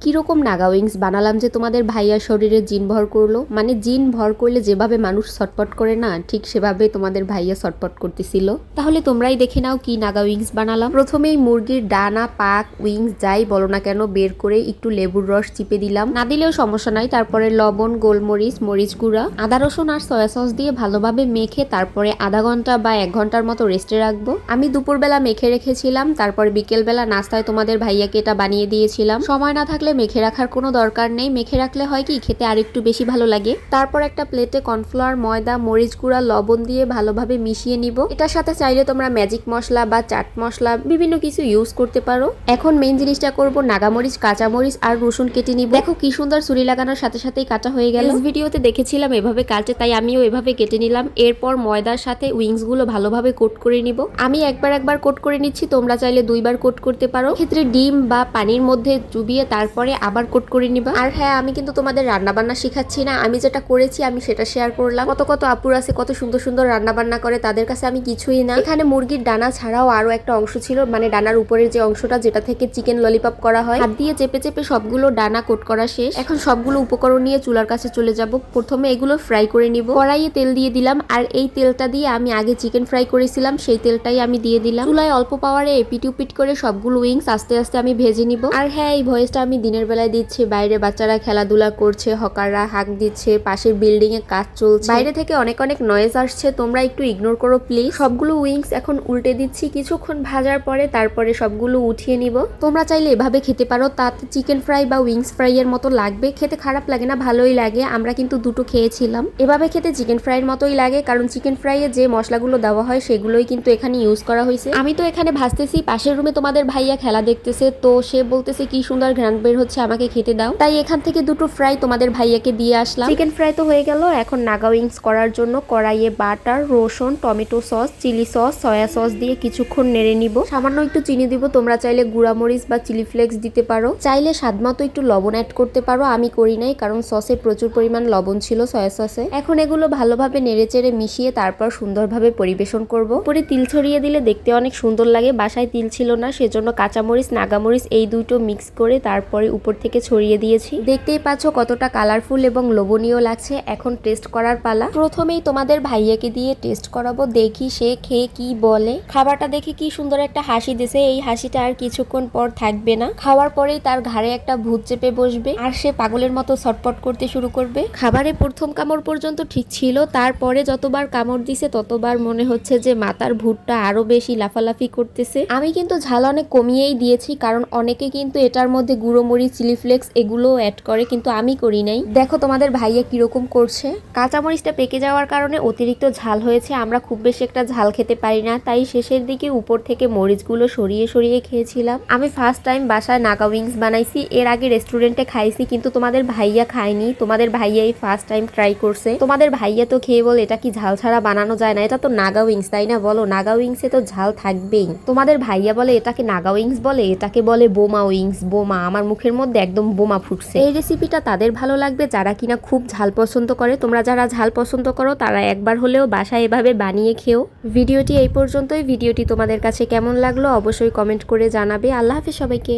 কিরকম নাগা উইংস বানালাম যে তোমাদের ভাইয়ার শরীরে জিন ভর করলো। মানে জিন ভর করলে যেভাবে মানুষ ছটপট করে না, ঠিক সেভাবে তোমাদের ভাইয়া ছটপট করতেছিল। তাহলে তোমরাই দেখে নাও কি নাগা উইংস বানালাম। প্রথমেই মুরগির ডানা, পাক, উইংস যাই বলো না কেন বের করে একটু লেবুর রস চিপে দিলাম, না দিলেও সমস্যা নাই। তারপরে লবণ, গোলমরিচ, মরিচ গুঁড়া, আদা রসুন আর সয়া সস দিয়ে ভালোভাবে মেখে তারপরে আধা ঘন্টা বা 1 ঘন্টার মতো রেস্টে রাখবো। আমি দুপুরবেলা মেখে রেখেছিলাম, তারপরে বিকেলবেলা নাস্তায় তোমাদের ভাইয়াকে এটা বানিয়ে দিয়েছিলাম। সময় না থাকলে মেখে রাখার কোনো দরকার নেই, মেখে রাখলে হয় কি খেতে আরেকটু বেশি ভালো লাগে। তারপর একটা প্লেটে কর্নফ্লাওয়ার, ময়দা, মরিচ গুঁড়া, লবণ দিয়ে ভালোভাবে মিশিয়ে নিব। এটার সাথে চাইলে তোমরা ম্যাজিক মশলা বা চাট মশলা বিভিন্ন কিছু ইউজ করতে পারো। এখন মেইন জিনিসটা করব, নাগামরিচ, কাঁচামরিচ আর রসুন কেটে নিব। দেখো কি সুন্দর ছুরি লাগানোর সাথে সাথেই কাটা হয়ে গেল। ভিডিওতে দেখেছিলাম এভাবে কাটে, তাই আমিও এভাবে কেটে নিলাম। এরপর ময়দার সাথে উইংস গুলো ভালোভাবে কোট করে নিব। আমি একবার কোট করে নিচ্ছি, তোমরা চাইলে 2বার কোট করতে পারো। ক্ষেত্রে ডিম বা পানির মধ্যে চুবিয়ে তারপরে আবার কোট করে নিবা। আর হ্যাঁ, আমি কিন্তু তোমাদের রান্না বান্না শিখাচ্ছি না, আমি যেটা করেছি আমি সেটা শেয়ার করলাম। কত আপুর আছে কত সুন্দর সুন্দর রান্না বান্না করে, তাদের কাছে আমি কিছুই না। এখানে মুরগির ডানা ছাড়াও আরো একটা অংশ ছিল, মানে ডানার উপরের যে অংশটা, যেটা থেকে চিকেন ললিপপ করা হয়। হাত দিয়ে চেপে চেপে সবগুলো ডানা কোট করা শেষ। এখন সবগুলো উপকরণ নিয়ে চুলার কাছে চলে যাব। প্রথমে এগুলো ফ্রাই করে নিব। কড়াইয়ে তেল দিয়ে দিলাম, আর এই তেলটা দিয়ে আমি আগে চিকেন ফ্রাই করেছিলাম সেই তেলটাই আমি দিয়ে দিলাম। চুলায় অল্প পাওয়ারে এপিট উপিট করে সবগুলো উইংস আস্তে আস্তে আমি ভেজে নিব। আর হ্যাঁ, এই ভয়েসটা আমি দিনের বেলায় দিচ্ছি, বাইরে বাচ্চারা খেলাধুলা করছে, হকাররা হাঁক দিচ্ছে, পাশের বিল্ডিং এ কাজ চলছে, বাইরে থেকে অনেক নয়েজ আসছে, তোমরা একটু ইগনোর করো প্লিজ। সবগুলো উইংস এখন উল্টে দিচ্ছি কিছুক্ষণ ভাজার পরে, তারপরে সবগুলো উঠিয়ে নিব। তোমরা চাইলে এভাবে খেতে পারো, তাতে চিকেন ফ্রাই বা উইংস ফ্রাই এর মতো লাগবে, খেতে খারাপ লাগে না, ভালোই লাগে। আমরা কিন্তু দুটো খেয়েছিলাম। এভাবে খেতে চিকেন ফ্রাইয়ের মতোই লাগে, কারণ চিকেন ফ্রাইয়ে যে মশলাগুলো দেওয়া হয় সেগুলোই কিন্তু এখানে ইউজ করা হয়েছে। আমি তো এখানে ভাজতেছি, পাশের রুমে তোমাদের ভাইয়া খেলা দেখতেছে, তো সে বলতেছে কি সুন্দর ঘ্রাণ বের হচ্ছে, আমাকে খেতে দাও। তাই এখান থেকে দুটো ফ্রাই তোমাদের ভাইয়াকে দিয়ে আসলাম। চিকেন ফ্রাই তো হয়ে গেল। এখন নাগা উইংস করার জন্য কড়াইয়ে বাটার, রসুন, tomato sauce, chilli sauce, soy sauce দিয়ে কিছুক্ষণ নেড়ে নিব। সামান্য একটু চিনি দিব, তোমরা চাইলে গুঁড়া মরিচ বা চিলি ফ্লেক্স দিতে পারো, চাইলে স্বাদমতো একটু লবণ অ্যাড করতে পারো। আমি করি নাই, কারণ সসে প্রচুর পরিমাণ লবণ ছিল, সয়া সসে। এখন এগুলো ভালোভাবে নেড়েচেড়ে মিশিয়ে তারপর সুন্দরভাবে পরিবেশন করব। পরে তিল ছড়িয়ে দিলে দেখতে অনেক সুন্দর লাগে। বাসায় তিল ছিল না, সেজন্য কাঁচামরিচ, নাগামরিচ এই দুটো মিক্স করে তারপরে উপর থেকে ছড়িয়ে দিয়েছি। দেখতেই পাচ্ছ কতটা কালারফুল এবং লোভনীয় লাগছে। এখন টেস্ট করার পালা। প্রথমেই তোমাদের ভাইয়াকে দিয়ে টেস্ট করাবো, দেখি সে খেয়ে কি বলে। খাবারটা দেখে কি সুন্দর একটা হাসি দিছে, এই হাসিটা আর কিছুক্ষণ পর থাকবে না। খাওয়ার পরেই তার ঘাড়ে একটা ভূত চেপে বসবে, আর সে পাগলের মতো ছটপট করতে শুরু করবে। খাবারে প্রথম কামড় পর্যন্ত ঠিক ছিল, তারপরে যতবার কামড় দিছে ততবার মনে হচ্ছে যে মাথার ভূতটা আরো বেশি লাফালাফি করতেছে। আমি কিন্তু ঝাল অনেক কমিয়েই দিয়েছি, কারণ অনেকে কিন্তু এটার মধ্যে গুঁড়ো মরিচ, চিলি ফ্লেক্স এগুলো অ্যাড করে, কিন্তু আমি করি নাই। দেখো তোমাদের ভাইয়া কিরকম করছে। কাঁচামরিচটা পেকে যাওয়ার কারণে অতিরিক্ত ঝাল হয়েছে। আমরা খুব বেশি একটা ঝাল খেতে পারি না, তাই শেষের দিকে উপর থেকে মরিচগুলো সরিয়ে সরিয়ে খেয়েছিলাম। আমি ফার্স্ট টাইম বাসায় নাগা উইংস বানাইছি, এর আগে রেস্টুরেন্টে খাইছি, কিন্তু তোমাদের ভাইয়া খায়নি। তোমাদের ভাইয়া এই ফার্স্ট টাইম ট্রাই করছে। তোমাদের ভাইয়া তো খেয়ে বলে এটা কি ঝাল ছাড়া বানানো যায় না, এটা তো নাগা উইংস, তাই না বলো? নাগা উইংসে তো ঝাল থাকবেই। তোমাদের ভাইয়া বলে এটাকে নাগা উইংস বলে, এটাকে বলে বোমা উইংস। বোমা, আমার মুখের মধ্যে একদম বোমা ফুটছে। এই রেসিপিটা তাদের ভালো লাগবে যারা কিনা খুব ঝাল পছন্দ করে। তোমরা যারা ঝাল পছন্দ করো তারা একবার হলেও বাসায় এভাবে বানিয়ে খেও। ভিডিওটি এই পর্যন্তই। ভিডিওটি তোমাদের কাছে কেমন লাগলো অবশ্যই কমেন্ট করে জানাবে। আল্লাহ হাফেজ সবাইকে।